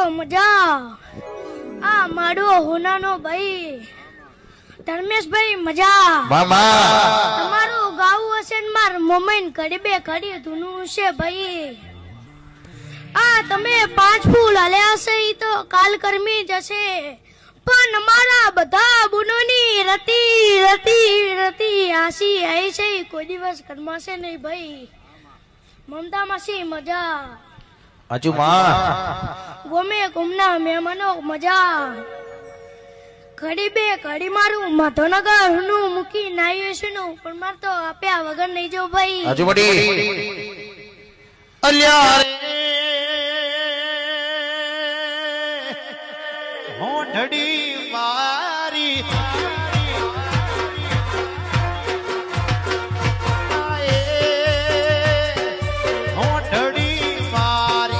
મજા આ માડો હોનાનો ભાઈ ધર્મેશભાઈ મજા તમારું ગાવું હશે ને માર મમ્મી કડી બે કડી ધૂનું છે ભાઈ આ તમે 5 ફૂલ હલ્યા હશે ઈ તો કાલ કરમી જશે પણ મારા બધા બુનોની રતી રતી રતી આસી આઈ છે કોઈ દિવસ કરમાશે નહીં ભાઈ મમતા માસી મજા હજુ માં ગોમે ગુમના મહેમાનો મજા ઘડી બે ઘડી મારું માધવનગર નું મૂકી નાયું છે નું પણ માર તો આપ્યા વગર નહીં જો ભાઈ હજુ બડી અલ્યા